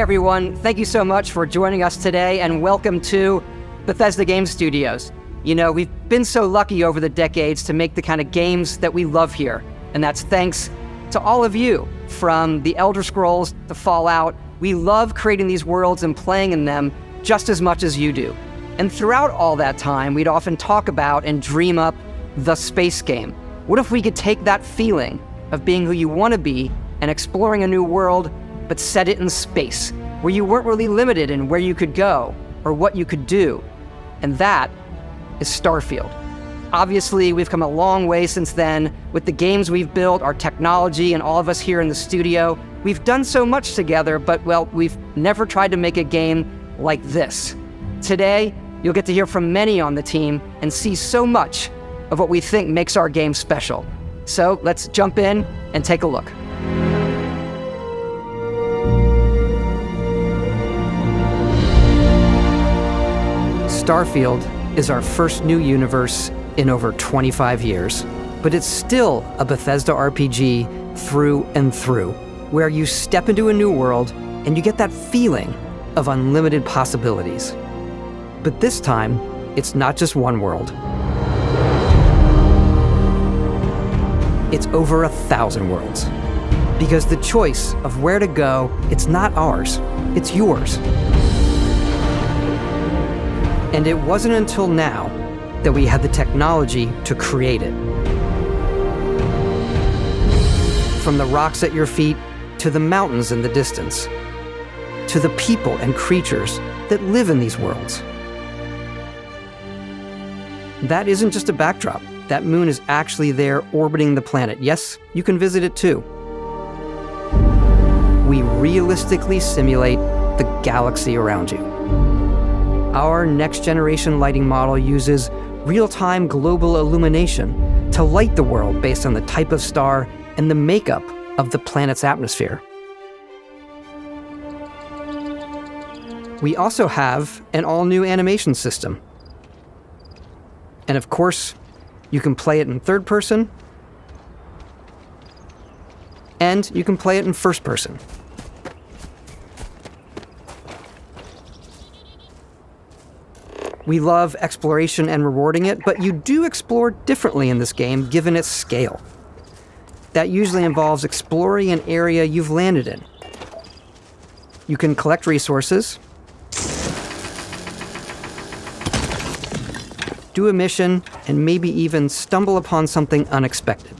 everyone. Thank you so much for joining us today, and welcome to Bethesda Game Studios. You know, we've been so lucky over the decades to make the kind of games that we love here, and that's thanks to all of you. From the Elder Scrolls to Fallout, we love creating these worlds and playing in them just as much as you do. And throughout all that time, we'd often talk about and dream up the space game. What if we could take that feeling of being who you want to be and exploring a new world, but set it in space, where you weren't really limited in where you could go or what you could do? And that is Starfield. Obviously, we've come a long way since then with the games we've built, our technology, and all of us here in the studio. We've done so much together, but, well, we've never tried to make a game like this. Today, you'll get to hear from many on the team and see so much of what we think makes our game special. So let's jump in and take a look. Starfield is our first new universe in over 25 years, but it's still a Bethesda RPG through and through, where you step into a new world and you get that feeling of unlimited possibilities. But this time, it's not just one world. It's over 1,000 worlds. Because the choice of where to go, it's not ours, it's yours. And it wasn't until now that we had the technology to create it. From the rocks at your feet, to the mountains in the distance, to the people and creatures that live in these worlds. That isn't just a backdrop. That moon is actually there orbiting the planet. Yes, you can visit it too. We realistically simulate the galaxy around you. Our next-generation lighting model uses real-time global illumination to light the world based on the type of star and the makeup of the planet's atmosphere. We also have an all-new animation system. And of course, you can play it in third person, and you can play it in first person. We love exploration and rewarding it, but you do explore differently in this game given its scale. That usually involves exploring an area you've landed in. You can collect resources, do a mission, and maybe even stumble upon something unexpected.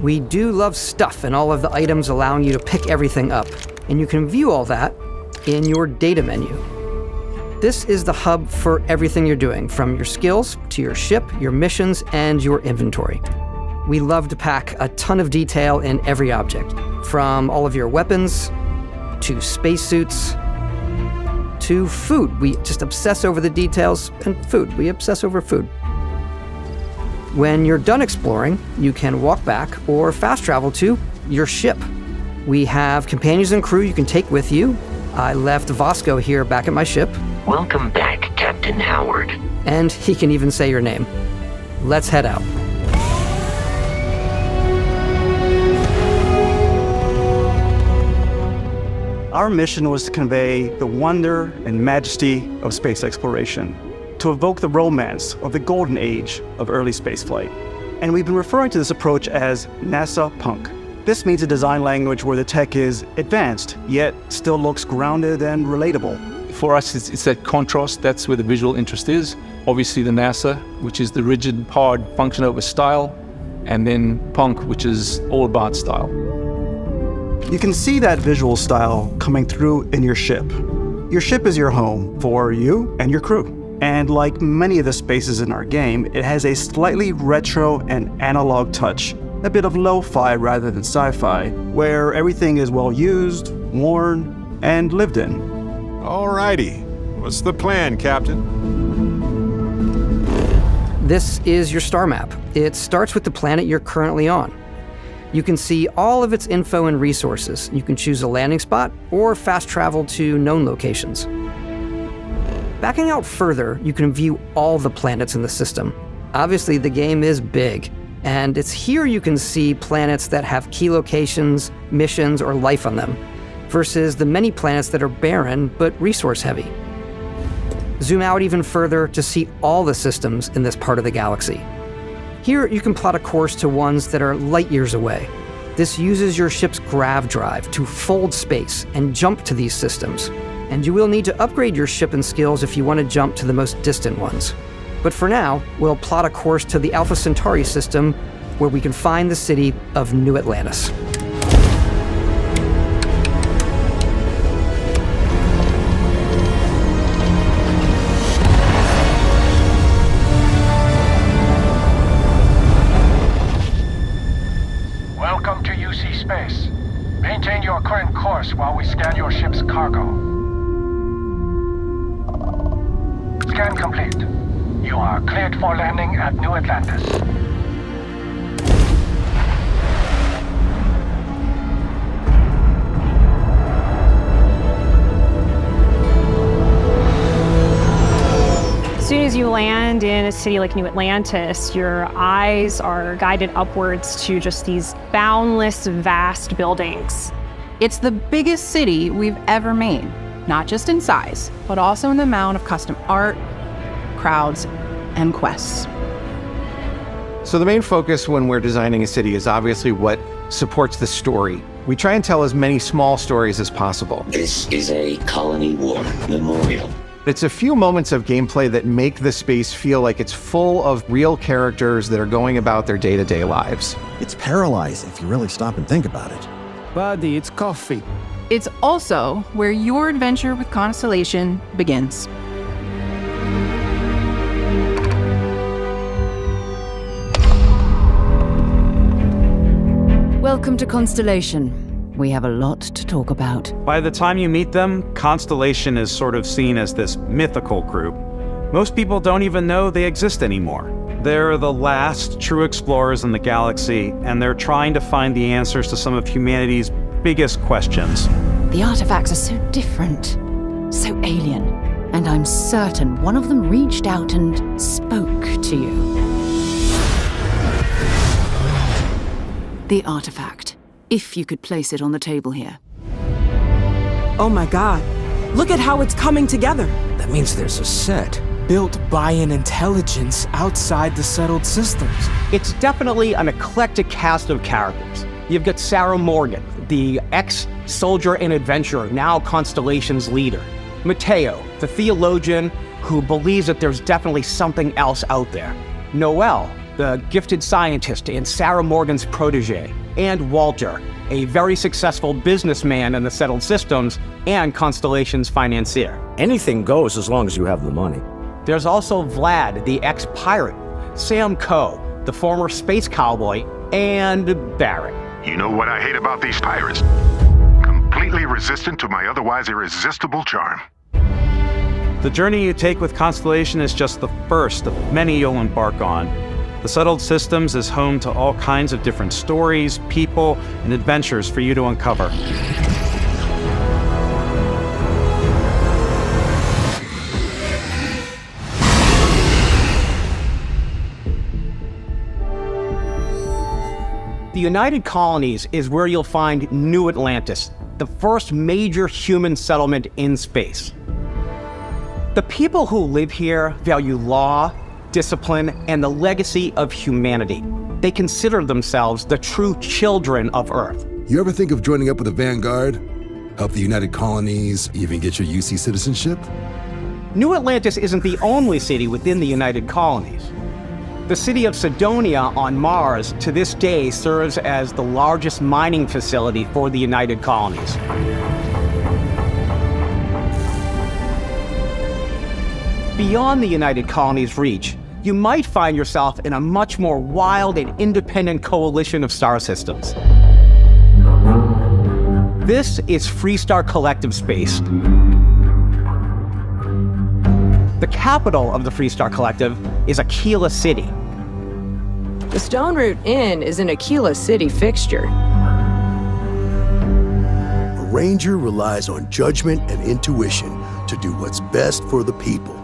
We do love stuff and all of the items allowing you to pick everything up, and you can view all that in your data menu. This is the hub for everything you're doing, from your skills to your ship, your missions, and your inventory. We love to pack a ton of detail in every object, from all of your weapons, to spacesuits, to food. We just obsess over the details, and food. We obsess over food. When you're done exploring, you can walk back or fast travel to your ship. We have companions and crew you can take with you. I left Vasco here back at my ship. Welcome back, Captain Howard. And he can even say your name. Let's head out. Our mission was to convey the wonder and majesty of space exploration, to evoke the romance of the golden age of early spaceflight. And we've been referring to this approach as NASA Punk. This means a design language where the tech is advanced, yet still looks grounded and relatable. For us, it's that contrast. That's where the visual interest is. Obviously the NASA, which is the rigid, hard function over style, and then Punk, which is all about style. You can see that visual style coming through in your ship. Your ship is your home for you and your crew. And like many of the spaces in our game, it has a slightly retro and analog touch, a bit of lo-fi rather than sci-fi, where everything is well used, worn, and lived in. Alrighty. What's the plan, Captain? This is your star map. It starts with the planet you're currently on. You can see all of its info and resources. You can choose a landing spot or fast travel to known locations. Backing out further, you can view all the planets in the system. Obviously, the game is big, and it's here you can see planets that have key locations, missions, or life on them, versus the many planets that are barren but resource-heavy. Zoom out even further to see all the systems in this part of the galaxy. Here, you can plot a course to ones that are light years away. This uses your ship's grav drive to fold space and jump to these systems. And you will need to upgrade your ship and skills if you want to jump to the most distant ones. But for now, we'll plot a course to the Alpha Centauri system, where we can find the city of New Atlantis. Welcome to UC Space. Maintain your current course while we scan your ship's cargo. Scan complete. You are cleared for landing at New Atlantis. As soon as you land in a city like New Atlantis, your eyes are guided upwards to just these boundless, vast buildings. It's the biggest city we've ever made, not just in size, but also in the amount of custom art, crowds, and quests. So the main focus when we're designing a city is obviously what supports the story. We try and tell as many small stories as possible. This is a Colony War memorial. It's a few moments of gameplay that make the space feel like it's full of real characters that are going about their day-to-day lives. It's paralyzing if you really stop and think about it. Buddy, it's coffee. It's also where your adventure with Constellation begins. Welcome to Constellation. We have a lot to talk about. By the time you meet them, Constellation is sort of seen as this mythical group. Most people don't even know they exist anymore. They're the last true explorers in the galaxy, and they're trying to find the answers to some of humanity's biggest questions. The artifacts are so different, so alien, and I'm certain one of them reached out and spoke to you. The artifact, if you could place it on the table here. Oh my god, look at how it's coming together. That means there's a set built by an intelligence outside the settled systems. It's definitely an eclectic cast of characters. You've got Sarah Morgan, the ex-soldier and adventurer, now Constellation's leader. Mateo, the theologian who believes that there's definitely something else out there. Noel, the gifted scientist and Sarah Morgan's protege. And Walter, a very successful businessman in the settled systems and Constellation's financier. Anything goes as long as you have the money. There's also Vlad, the ex-pirate, Sam Coe, the former space cowboy, and Barrett. You know what I hate about these pirates? Completely resistant to my otherwise irresistible charm. The journey you take with Constellation is just the first of many you'll embark on. The Settled Systems is home to all kinds of different stories, people, and adventures for you to uncover. The United Colonies is where you'll find New Atlantis, the first major human settlement in space. The people who live here value law, discipline, and the legacy of humanity. They consider themselves the true children of Earth. You ever think of joining up with the Vanguard? Help the United Colonies, even get your UC citizenship? New Atlantis isn't the only city within the United Colonies. The city of Sidonia on Mars to this day serves as the largest mining facility for the United Colonies. beyond the United Colonies' reach, you might find yourself in a much more wild and independent coalition of star systems. This is Freestar Collective Space. The capital of the Freestar Collective is Aquila City. The Stone Root Inn is an Aquila City fixture. A ranger relies on judgment and intuition to do what's best for the people.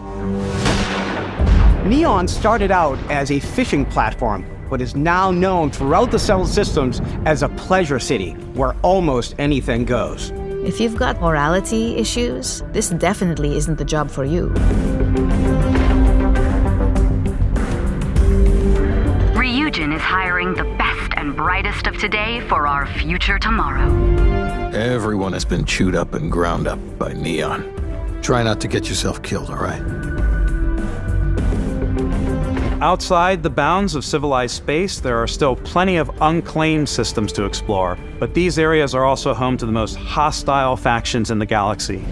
Neon started out as a fishing platform, but is now known throughout the settled systems as a pleasure city, where almost anything goes. If you've got morality issues, this definitely isn't the job for you. Ryujin is hiring the best and brightest of today for our future tomorrow. Everyone has been chewed up and ground up by Neon. Try not to get yourself killed, all right? Outside the bounds of civilized space, there are still plenty of unclaimed systems to explore, but these areas are also home to the most hostile factions in the galaxy.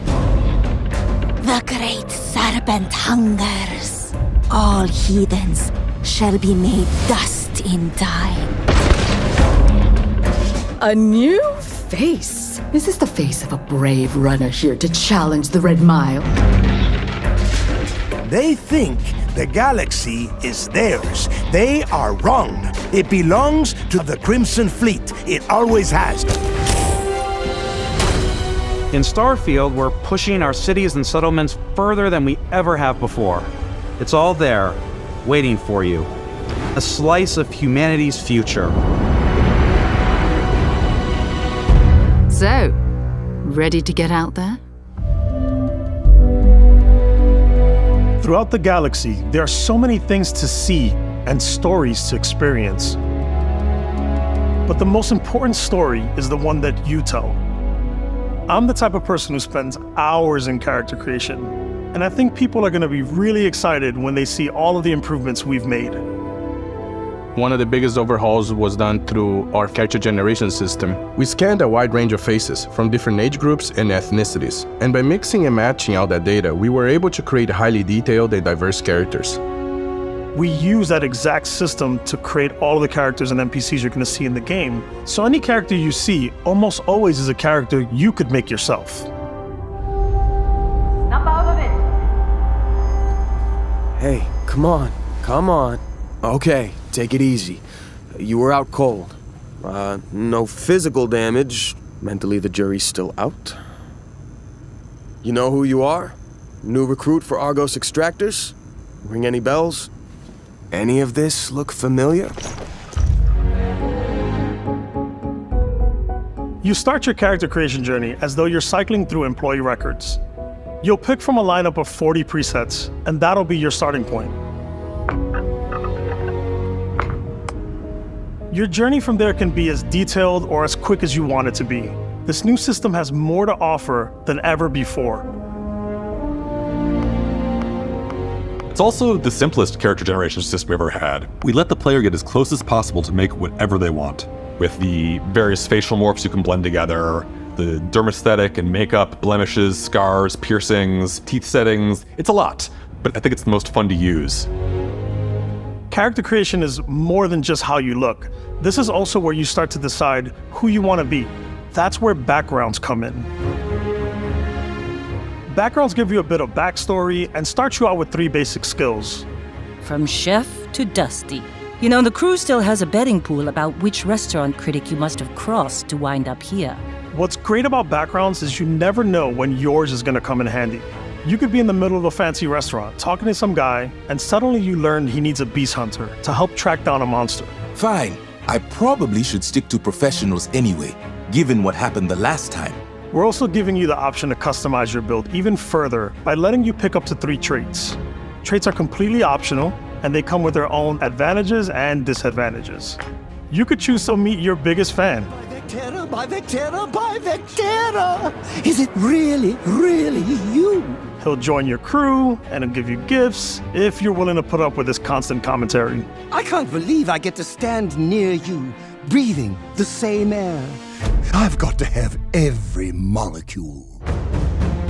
The great serpent hungers. All heathens shall be made dust in time. A new face. Is this the face of a brave runner here to challenge the Red Mile? They think the galaxy is theirs. They are wrong. It belongs to the Crimson Fleet. It always has. In Starfield, we're pushing our cities and settlements further than we ever have before. It's all there, waiting for you. A slice of humanity's future. So, ready to get out there? Throughout the galaxy, there are so many things to see and stories to experience. But the most important story is the one that you tell. I'm the type of person who spends hours in character creation, and I think people are going to be really excited when they see all of the improvements we've made. One of the biggest overhauls was done through our character generation system. We scanned a wide range of faces from different age groups and ethnicities, and by mixing and matching all that data, we were able to create highly detailed and diverse characters. We use that exact system to create all of the characters and NPCs you're going to see in the game. So any character you see almost always is a character you could make yourself. Snap out of it! Hey, come on. Okay, take it easy. You were out cold. No physical damage. Mentally, the jury's still out. You know who you are? New recruit for Argos Extractors? Ring any bells? Any of this look familiar? You start your character creation journey as though you're cycling through employee records. You'll pick from a lineup of 40 presets, and that'll be your starting point. Your journey from there can be as detailed or as quick as you want it to be. This new system has more to offer than ever before. It's also the simplest character generation system we've ever had. We let the player get as close as possible to make whatever they want. With the various facial morphs you can blend together, the dermesthetic and makeup, blemishes, scars, piercings, teeth settings. It's a lot, but I think it's the most fun to use. Character creation is more than just how you look. This is also where you start to decide who you want to be. That's where backgrounds come in. Backgrounds give you a bit of backstory and start you out with 3 basic skills. From chef to Dusty. You know, the crew still has a betting pool about which restaurant critic you must have crossed to wind up here. What's great about backgrounds is you never know when yours is going to come in handy. You could be in the middle of a fancy restaurant talking to some guy, and suddenly you learn he needs a beast hunter to help track down a monster. Fine. I probably should stick to professionals anyway, given what happened the last time. We're also giving you the option to customize your build even further by letting you pick up to 3 traits. Traits are completely optional, and they come with their own advantages and disadvantages. You could choose to meet your biggest fan. By Vectera! Is it really you? He'll join your crew, and he'll give you gifts if you're willing to put up with his constant commentary. I can't believe I get to stand near you, breathing the same air. I've got to have every molecule.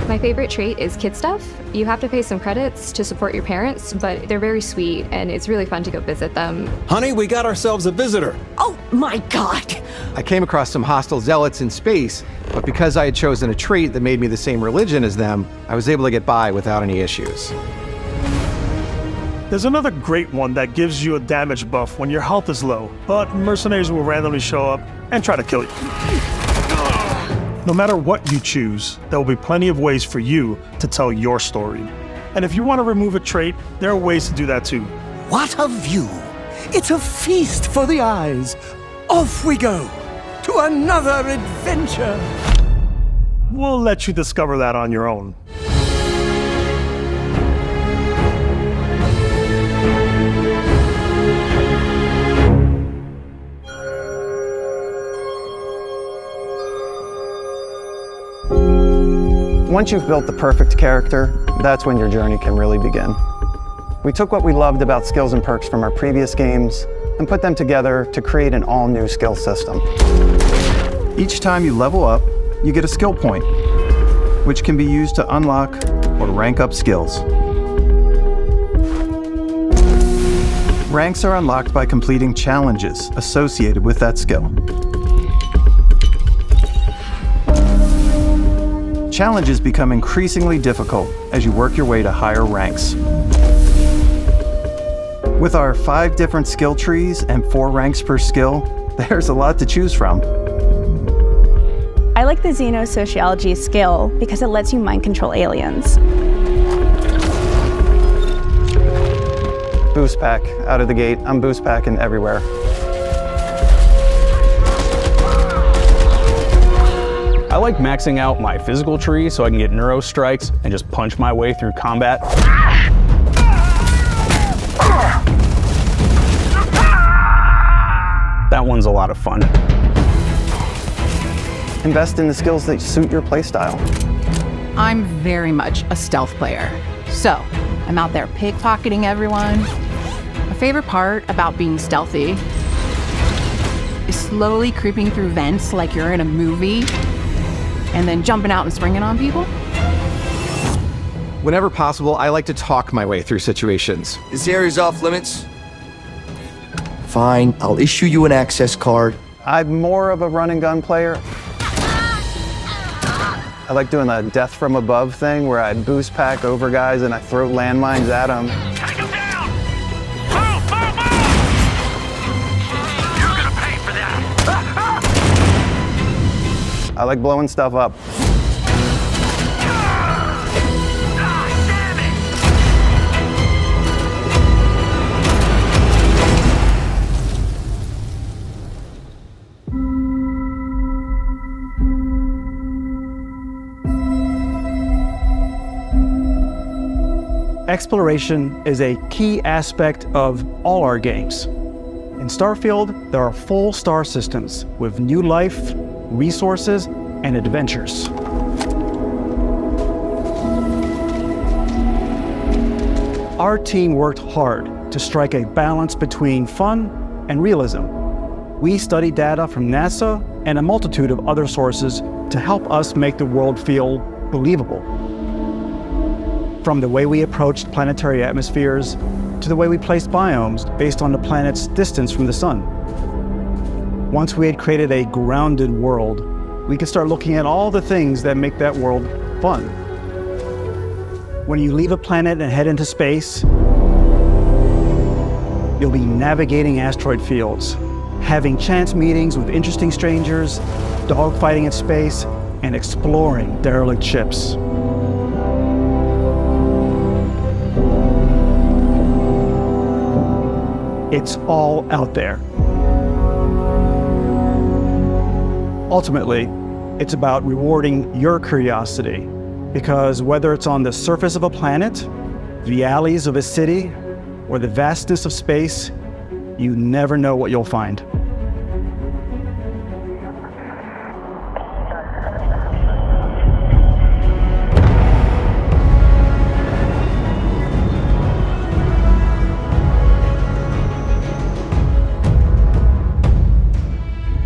My favorite trait is kid stuff. You have to pay some credits to support your parents, but they're very sweet and it's really fun to go visit them. Honey, we got ourselves a visitor. Oh my god! I came across some hostile zealots in space, but because I had chosen a trait that made me the same religion as them, I was able to get by without any issues. There's another great one that gives you a damage buff when your health is low, but mercenaries will randomly show up and try to kill you. No matter what you choose, there will be plenty of ways for you to tell your story. And if you want to remove a trait, there are ways to do that too. What a view! It's a feast for the eyes. Off we go to another adventure. We'll let you discover that on your own. Once you've built the perfect character, that's when your journey can really begin. We took what we loved about skills and perks from our previous games and put them together to create an all-new skill system. Each time you level up, you get a skill point, which can be used to unlock or rank up skills. Ranks are unlocked by completing challenges associated with that skill. Challenges become increasingly difficult as you work your way to higher ranks. With our 5 different skill trees and 4 ranks per skill, there's a lot to choose from. I like the Xenosociology skill because it lets you mind control aliens. Boost pack out of the gate. I'm boost packing everywhere. I like maxing out my physical tree so I can get neuro strikes and just punch my way through combat. That one's a lot of fun. Invest in the skills that suit your playstyle. I'm very much a stealth player, so I'm out there pickpocketing everyone. My favorite part about being stealthy is slowly creeping through vents like you're in a movie and then jumping out and springing on people. Whenever possible, I like to talk my way through situations. This area's off limits. Fine, I'll issue you an access card. I'm more of a run and gun player. I like doing the death from above thing where I boost pack over guys and I throw landmines at them. Take them down! Move, move, move! You're gonna pay for that! I like blowing stuff up. Exploration is a key aspect of all our games. In Starfield, there are full star systems with new life, resources, and adventures. Our team worked hard to strike a balance between fun and realism. We studied data from NASA and a multitude of other sources to help us make the world feel believable. From the way we approached planetary atmospheres to the way we placed biomes based on the planet's distance from the sun. Once we had created a grounded world, we could start looking at all the things that make that world fun. When you leave a planet and head into space, you'll be navigating asteroid fields, having chance meetings with interesting strangers, dogfighting in space, and exploring derelict ships. It's all out there. Ultimately, it's about rewarding your curiosity, because whether it's on the surface of a planet, the alleys of a city, or the vastness of space, you never know what you'll find.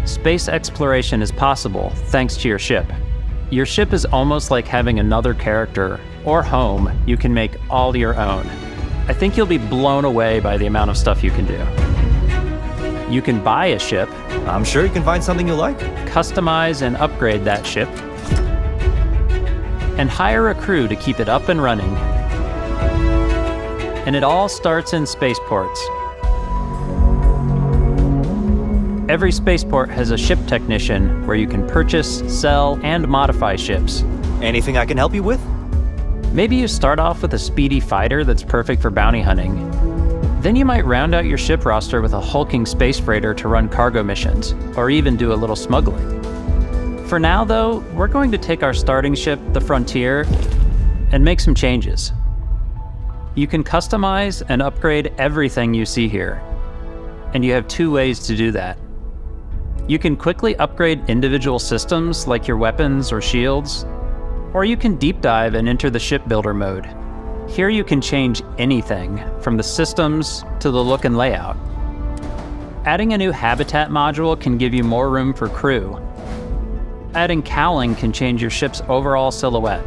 Space exploration is possible thanks to your ship. Your ship is almost like having another character or home you can make all your own. I think you'll be blown away by the amount of stuff you can do. You can buy a ship. I'm sure you can find something you like. Customize and upgrade that ship. And hire a crew to keep it up and running. And it all starts in spaceports. Every spaceport has a ship technician where you can purchase, sell, and modify ships. Anything I can help you with? Maybe you start off with a speedy fighter that's perfect for bounty hunting. Then you might round out your ship roster with a hulking space freighter to run cargo missions, or even do a little smuggling. For now, though, we're going to take our starting ship, the Frontier, and make some changes. You can customize and upgrade everything you see here, and you have 2 ways to do that. You can quickly upgrade individual systems like your weapons or shields, or you can deep dive and enter the shipbuilder mode. Here you can change anything, from the systems to the look and layout. Adding a new habitat module can give you more room for crew. Adding cowling can change your ship's overall silhouette.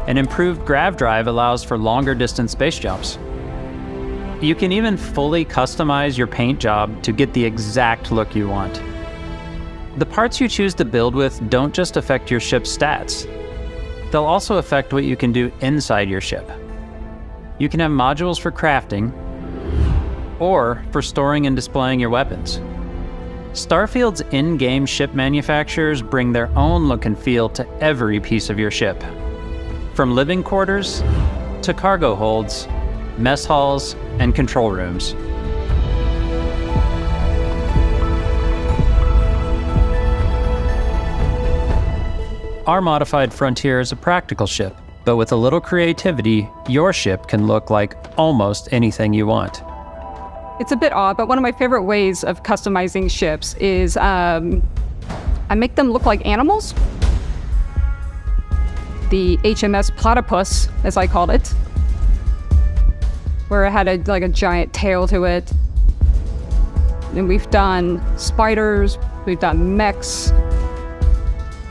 An improved grav drive allows for longer distance space jumps. You can even fully customize your paint job to get the exact look you want. The parts you choose to build with don't just affect your ship's stats. They'll also affect what you can do inside your ship. You can have modules for crafting, or for storing and displaying your weapons. Starfield's in-game ship manufacturers bring their own look and feel to every piece of your ship. From living quarters to cargo holds, mess halls, and control rooms. Our modified Frontier is a practical ship, but with a little creativity, your ship can look like almost anything you want. It's a bit odd, but one of my favorite ways of customizing ships is I make them look like animals. The HMS Platypus, as I called it, where it had a giant tail to it. And we've done spiders, we've done mechs.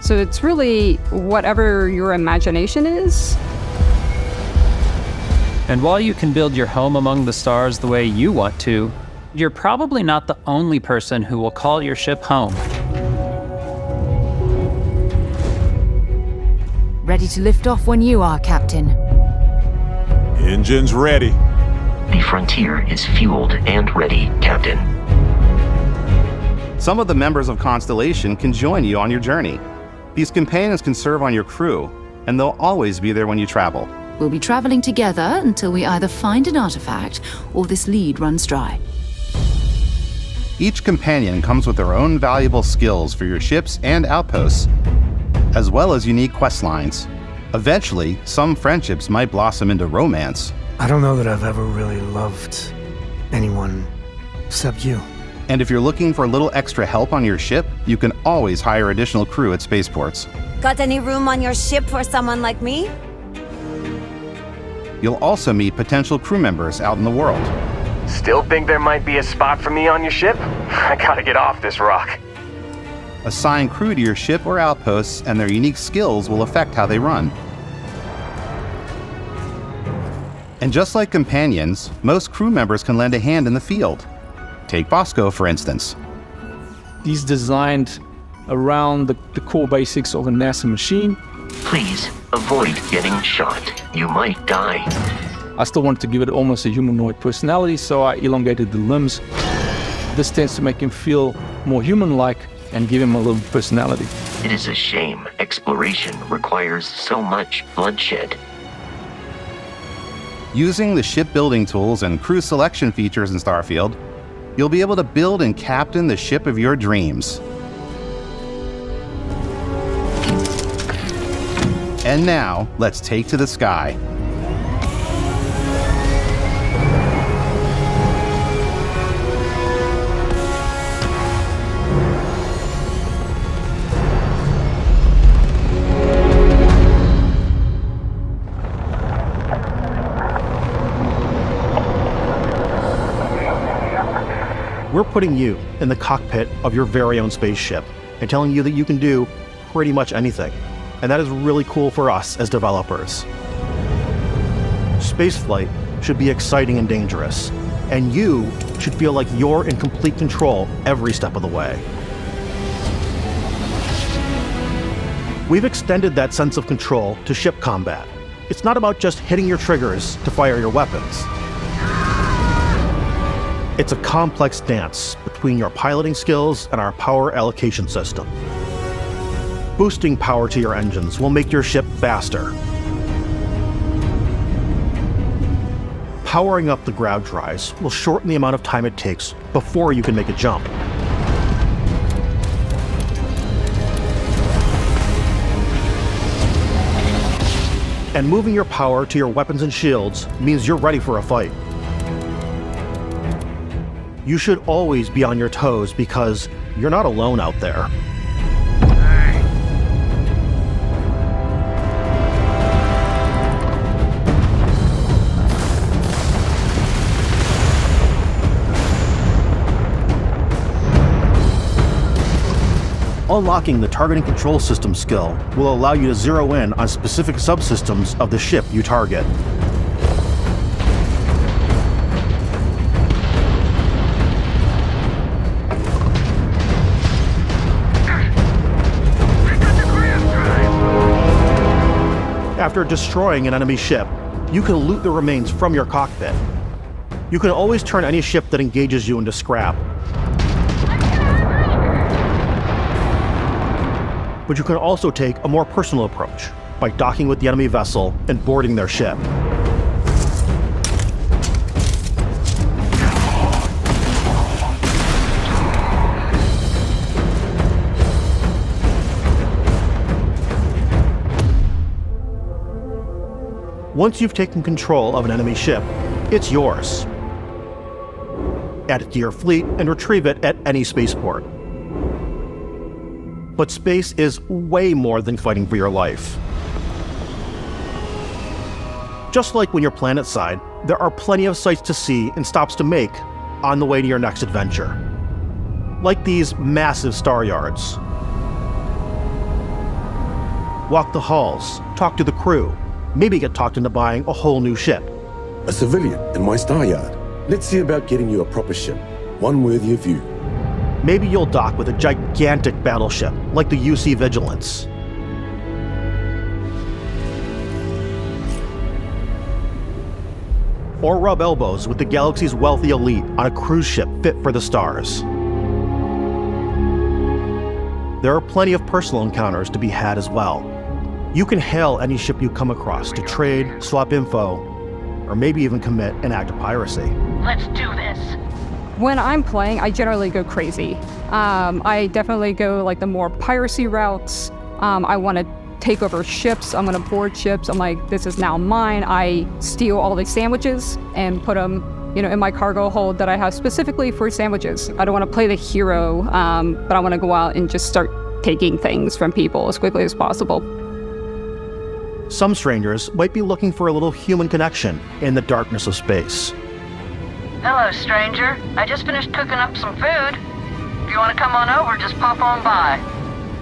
So it's really whatever your imagination is. And while you can build your home among the stars the way you want to, you're probably not the only person who will call your ship home. Ready to lift off when you are, Captain. Engines ready. The Frontier is fueled and ready, Captain. Some of the members of Constellation can join you on your journey. These companions can serve on your crew, and they'll always be there when you travel. We'll be traveling together until we either find an artifact or this lead runs dry. Each companion comes with their own valuable skills for your ships and outposts, as well as unique quest lines. Eventually, some friendships might blossom into romance. I don't know that I've ever really loved anyone except you. And if you're looking for a little extra help on your ship, you can always hire additional crew at spaceports. Got any room on your ship for someone like me? You'll also meet potential crew members out in the world. Still think there might be a spot for me on your ship? I gotta get off this rock. Assign crew to your ship or outposts, and their unique skills will affect how they run. And just like companions, most crew members can lend a hand in the field. Take Bosco, for instance. He's designed around the core basics of a NASA machine. Please, avoid getting shot. You might die. I still wanted to give it almost a humanoid personality, so I elongated the limbs. This tends to make him feel more human-like and give him a little personality. It is a shame exploration requires so much bloodshed. Using the shipbuilding tools and crew selection features in Starfield, you'll be able to build and captain the ship of your dreams. And now, let's take to the sky. We're putting you in the cockpit of your very own spaceship and telling you that you can do pretty much anything, and that is really cool for us as developers. Spaceflight should be exciting and dangerous, and you should feel like you're in complete control every step of the way. We've extended that sense of control to ship combat. It's not about just hitting your triggers to fire your weapons. It's a complex dance between your piloting skills and our power allocation system. Boosting power to your engines will make your ship faster. Powering up the grav drives will shorten the amount of time it takes before you can make a jump. And moving your power to your weapons and shields means you're ready for a fight. You should always be on your toes because you're not alone out there. Unlocking the targeting control system skill will allow you to zero in on specific subsystems of the ship you target. After destroying an enemy ship, you can loot the remains from your cockpit. You can always turn any ship that engages you into scrap. But you can also take a more personal approach by docking with the enemy vessel and boarding their ship. Once you've taken control of an enemy ship, it's yours. Add it to your fleet and retrieve it at any spaceport. But space is way more than fighting for your life. Just like when you're planetside, there are plenty of sights to see and stops to make on the way to your next adventure. Like these massive star yards. Walk the halls, talk to the crew, maybe get talked into buying a whole new ship. A civilian in my star yard. Let's see about getting you a proper ship, one worthy of you. Maybe you'll dock with a gigantic battleship, like the UC Vigilance. Or rub elbows with the galaxy's wealthy elite on a cruise ship fit for the stars. There are plenty of personal encounters to be had as well. You can hail any ship you come across to trade, swap info, or maybe even commit an act of piracy. Let's do this. When I'm playing, I generally go crazy. I definitely go like the more piracy routes. I want to take over ships. I'm going to board ships. I'm like, this is now mine. I steal all the sandwiches and put them, in my cargo hold that I have specifically for sandwiches. I don't want to play the hero, but I want to go out and just start taking things from people as quickly as possible. Some strangers might be looking for a little human connection in the darkness of space. Hello, stranger. I just finished cooking up some food. If you want to come on over, just pop on by.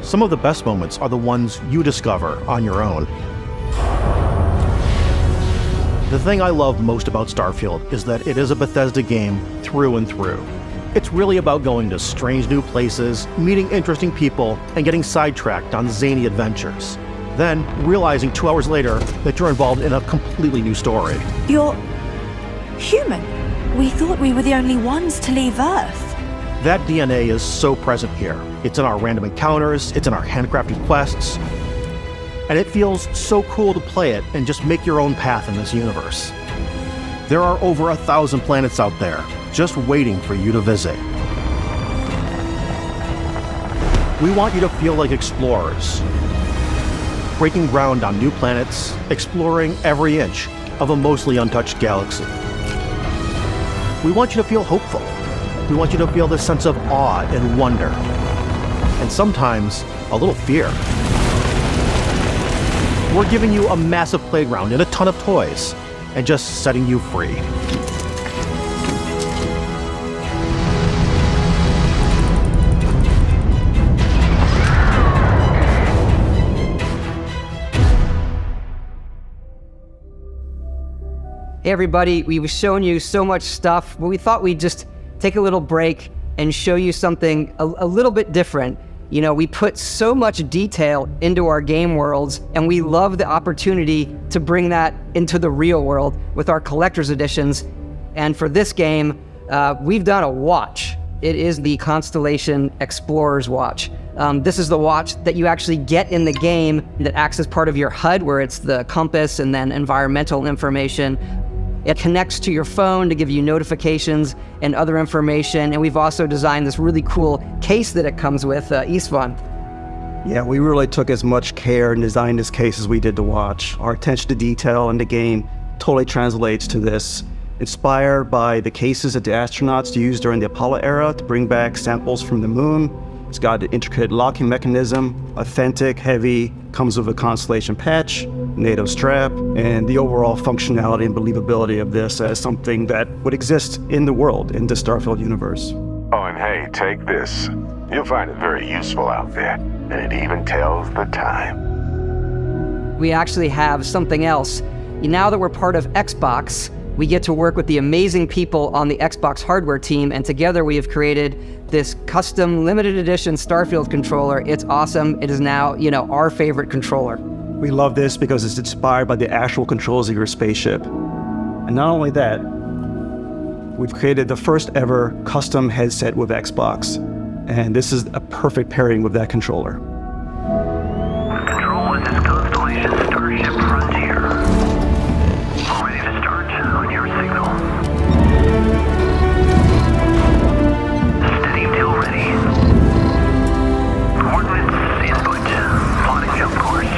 Some of the best moments are the ones you discover on your own. The thing I love most about Starfield is that it is a Bethesda game through and through. It's really about going to strange new places, meeting interesting people, and getting sidetracked on zany adventures. Then realizing 2 hours later that you're involved in a completely new story. You're human. We thought we were the only ones to leave Earth. That DNA is so present here. It's in our random encounters, it's in our handcrafted quests, and it feels so cool to play it and just make your own path in this universe. There are over 1,000 planets out there, just waiting for you to visit. We want you to feel like explorers, breaking ground on new planets, exploring every inch of a mostly untouched galaxy. We want you to feel hopeful. We want you to feel this sense of awe and wonder, and sometimes a little fear. We're giving you a massive playground and a ton of toys, and just setting you free. Hey everybody, we've shown you so much stuff, but we thought we'd just take a little break and show you something a little bit different. You know, we put so much detail into our game worlds, and we love the opportunity to bring that into the real world with our collector's editions. And for this game, we've done a watch. It is the Constellation Explorer's Watch. This is the watch that you actually get in the game that acts as part of your HUD, where it's the compass and then environmental information. It connects to your phone to give you notifications and other information. And we've also designed this really cool case that it comes with, Istvan. Yeah, we really took as much care and designed this case as we did the watch. Our attention to detail in the game totally translates to this. Inspired by the cases that the astronauts used during the Apollo era to bring back samples from the moon. It's got an intricate locking mechanism, authentic, heavy, comes with a Constellation patch, NATO strap, and the overall functionality and believability of this as something that would exist in the world, in the Starfield universe. Oh, and hey, take this. You'll find it very useful out there, and it even tells the time. We actually have something else. Now that we're part of Xbox, we get to work with the amazing people on the Xbox hardware team, and together we have created this custom limited edition Starfield controller. It's awesome. It is now, our favorite controller. We love this because it's inspired by the actual controls of your spaceship. And not only that, we've created the first ever custom headset with Xbox. And this is a perfect pairing with that controller. Control, this is Constellation Starship Frontier. Ready to start on your signal. Steady till ready. Coordinates input. Plotting jump course.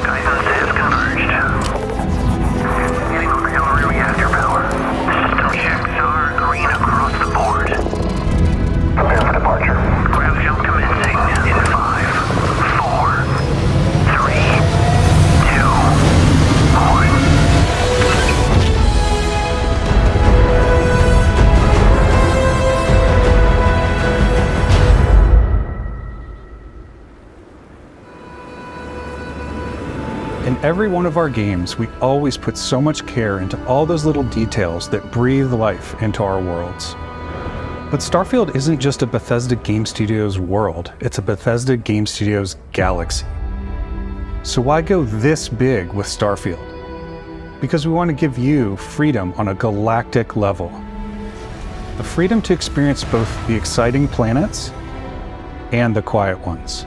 Guidance is converged. Getting auxiliary reactor power. System checks are green across the board. Prepare for departure. Grav jump commencing in 5, 4, 3, 2, 1. In every one of our games, we always put so much care into all those little details that breathe life into our worlds. But Starfield isn't just a Bethesda Game Studios world, it's a Bethesda Game Studios galaxy. So why go this big with Starfield? Because we want to give you freedom on a galactic level. The freedom to experience both the exciting planets and the quiet ones.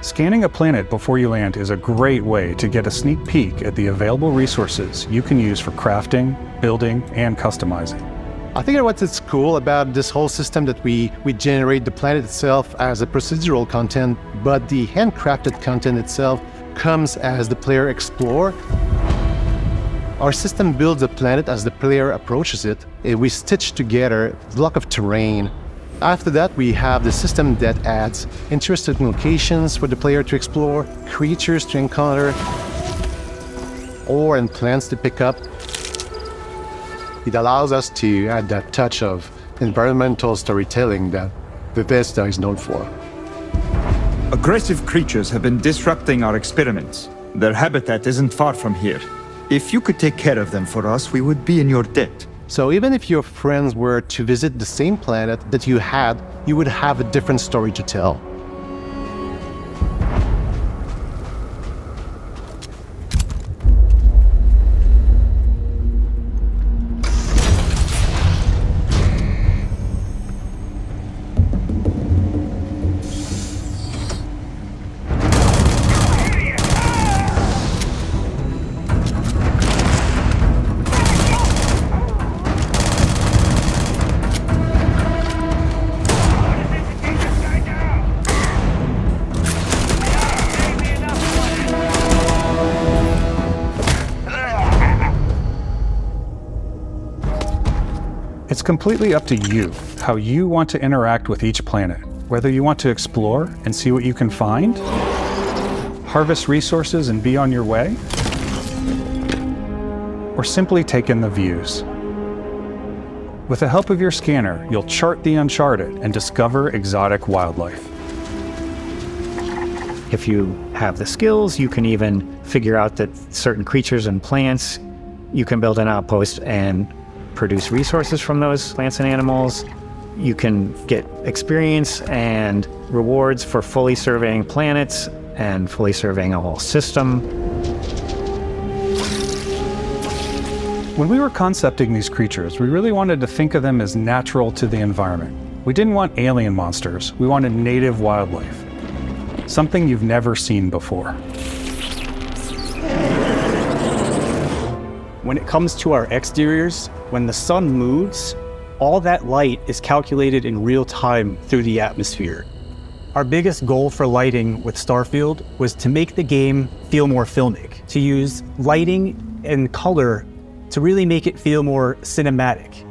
Scanning a planet before you land is a great way to get a sneak peek at the available resources you can use for crafting, building, and customizing. I think what's cool about this whole system that we generate the planet itself as a procedural content, but the handcrafted content itself comes as the player explore. Our system builds a planet as the player approaches it. We stitch together a block of terrain. After that, we have the system that adds interesting locations for the player to explore, creatures to encounter, ore and plants to pick up. It allows us to add that touch of environmental storytelling that Bethesda is known for. Aggressive creatures have been disrupting our experiments. Their habitat isn't far from here. If you could take care of them for us, we would be in your debt. So even if your friends were to visit the same planet that you had, you would have a different story to tell. It's completely up to you how you want to interact with each planet, whether you want to explore and see what you can find, harvest resources and be on your way, or simply take in the views. With the help of your scanner, you'll chart the uncharted and discover exotic wildlife. If you have the skills, you can even figure out that certain creatures and plants, you can build an outpost and produce resources from those plants and animals. You can get experience and rewards for fully surveying planets and fully surveying a whole system. When we were concepting these creatures, we really wanted to think of them as natural to the environment. We didn't want alien monsters, we wanted native wildlife. Something you've never seen before. When it comes to our exteriors, when the sun moves, all that light is calculated in real time through the atmosphere. Our biggest goal for lighting with Starfield was to make the game feel more filmic, to use lighting and color to really make it feel more cinematic.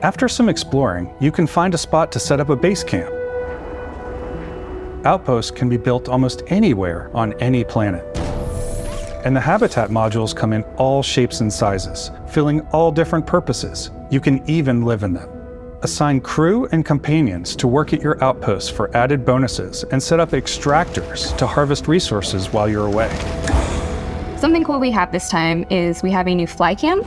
After some exploring, you can find a spot to set up a base camp. Outposts can be built almost anywhere on any planet. And the habitat modules come in all shapes and sizes, filling all different purposes. You can even live in them. Assign crew and companions to work at your outposts for added bonuses and set up extractors to harvest resources while you're away. Something cool we have this time is we have a new fly cam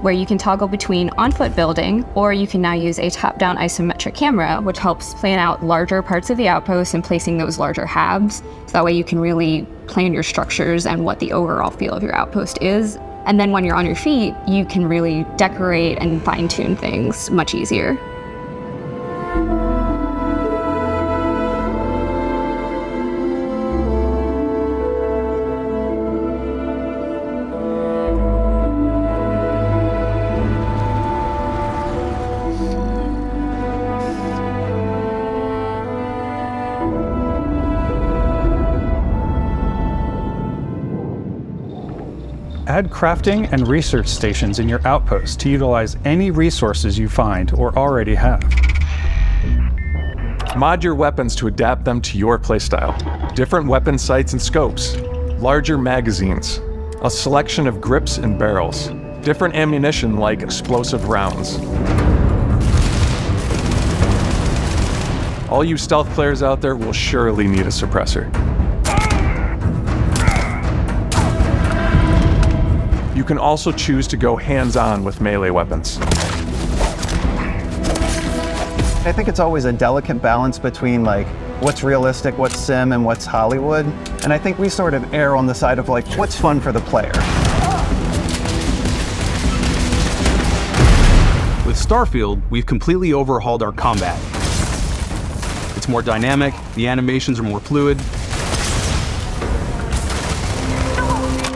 where you can toggle between on-foot building, or you can now use a top-down isometric camera, which helps plan out larger parts of the outpost and placing those larger halves. So that way you can really plan your structures and what the overall feel of your outpost is. And then when you're on your feet, you can really decorate and fine-tune things much easier. Add crafting and research stations in your outpost to utilize any resources you find or already have. Mod your weapons to adapt them to your playstyle. Different weapon sights and scopes, larger magazines, a selection of grips and barrels, different ammunition like explosive rounds. All you stealth players out there will surely need a suppressor. You can also choose to go hands-on with melee weapons. I think it's always a delicate balance between like what's realistic, what's sim, and what's Hollywood. And I think we sort of err on the side of like what's fun for the player. With Starfield, we've completely overhauled our combat. It's more dynamic, the animations are more fluid.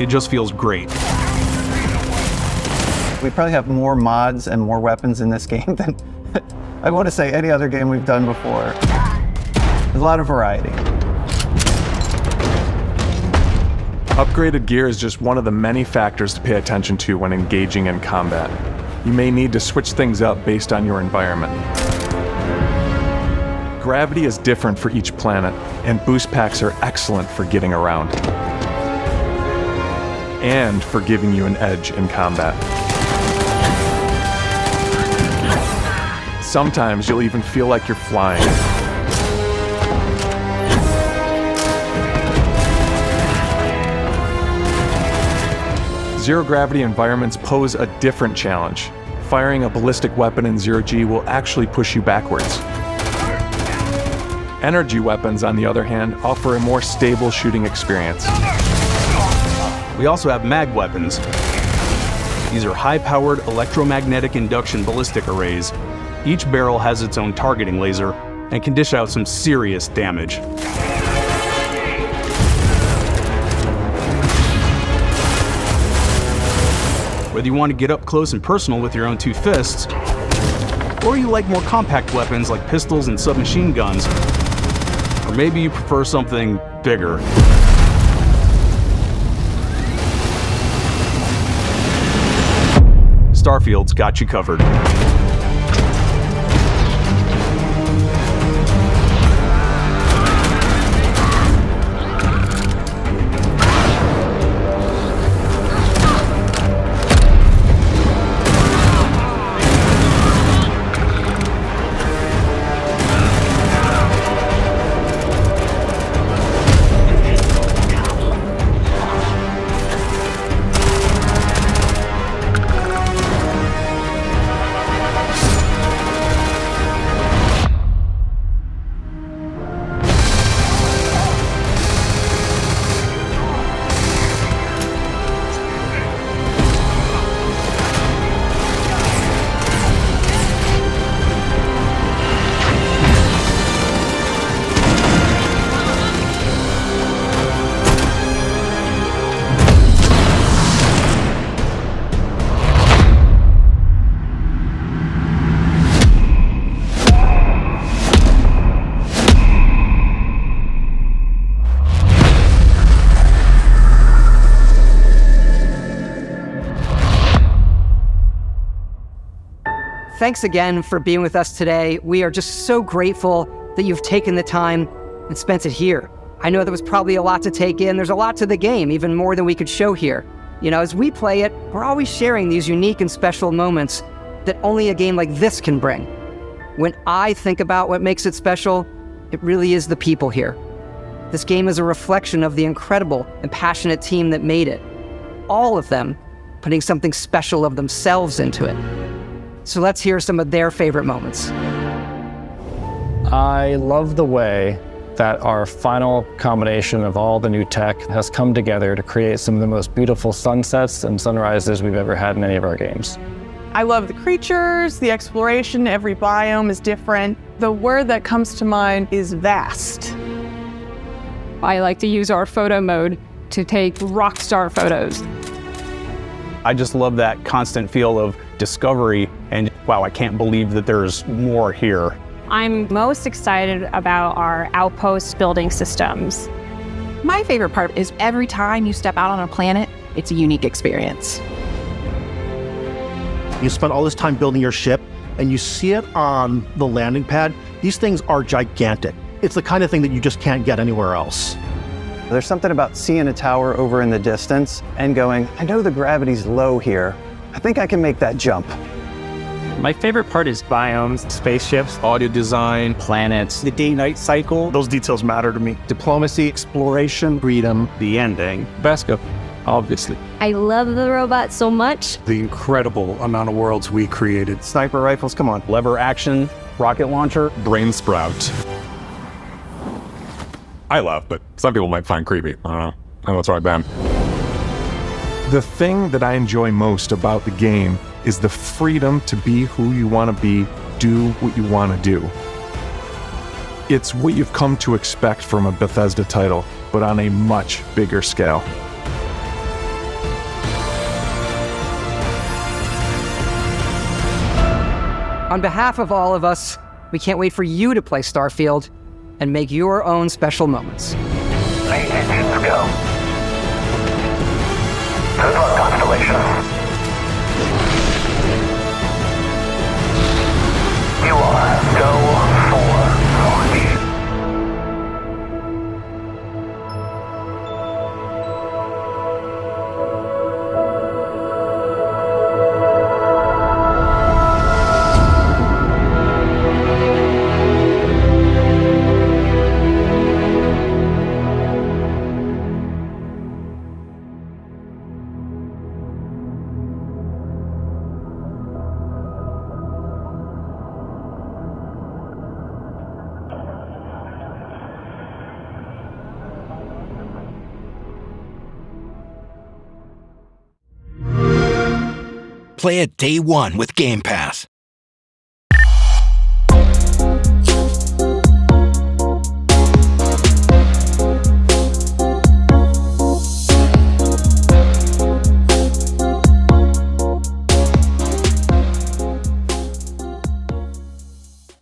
It just feels great. We probably have more mods and more weapons in this game than I want to say any other game we've done before. There's a lot of variety. Upgraded gear is just one of the many factors to pay attention to when engaging in combat. You may need to switch things up based on your environment. Gravity is different for each planet, and boost packs are excellent for getting around. And for giving you an edge in combat. Sometimes you'll even feel like you're flying. Zero-gravity environments pose a different challenge. Firing a ballistic weapon in zero-G will actually push you backwards. Energy weapons, on the other hand, offer a more stable shooting experience. We also have mag weapons. These are high-powered electromagnetic induction ballistic arrays. Each barrel has its own targeting laser and can dish out some serious damage. Whether you want to get up close and personal with your own two fists, Or you like more compact weapons like pistols and submachine guns. Or maybe you prefer something bigger. Starfield's got you covered. Thanks again for being with us today. We are just so grateful that you've taken the time and spent it here. I know there was probably a lot to take in. There's a lot to the game, even more than we could show here. You know, as we play it, we're always sharing these unique and special moments that only a game like this can bring. When I think about what makes it special, it really is the people here. This game is a reflection of the incredible and passionate team that made it. All of them putting something special of themselves into it. So let's hear some of their favorite moments. I love the way that our final combination of all the new tech has come together to create some of the most beautiful sunsets and sunrises we've ever had in any of our games. I love the creatures, the exploration, every biome is different. The word that comes to mind is vast. I like to use our photo mode to take rock star photos. I just love that constant feel of discovery and wow, I can't believe that there's more here. I'm most excited about our outpost building systems. My favorite part is every time you step out on a planet, it's a unique experience. You spend all this time building your ship and you see it on the landing pad. These things are gigantic. It's the kind of thing that you just can't get anywhere else. There's something about seeing a tower over in the distance and going, I know the gravity's low here. I think I can make that jump. My favorite part is biomes, spaceships, audio design, planets, the day-night cycle. Those details matter to me. Diplomacy, exploration, freedom, the ending. Basco, obviously. I love the robot so much. The incredible amount of worlds we created. Sniper rifles, come on. Lever action, rocket launcher. Brain sprout. I love, but some people might find creepy. I don't know. I know it's right, Ben. The thing that I enjoy most about the game is the freedom to be who you want to be, do what you want to do. It's what you've come to expect from a Bethesda title, but on a much bigger scale. On behalf of all of us, we can't wait for you to play Starfield and make your own special moments. Main engines go. Good luck, Constellation. You are go for launch. Play it day one with Game Pass.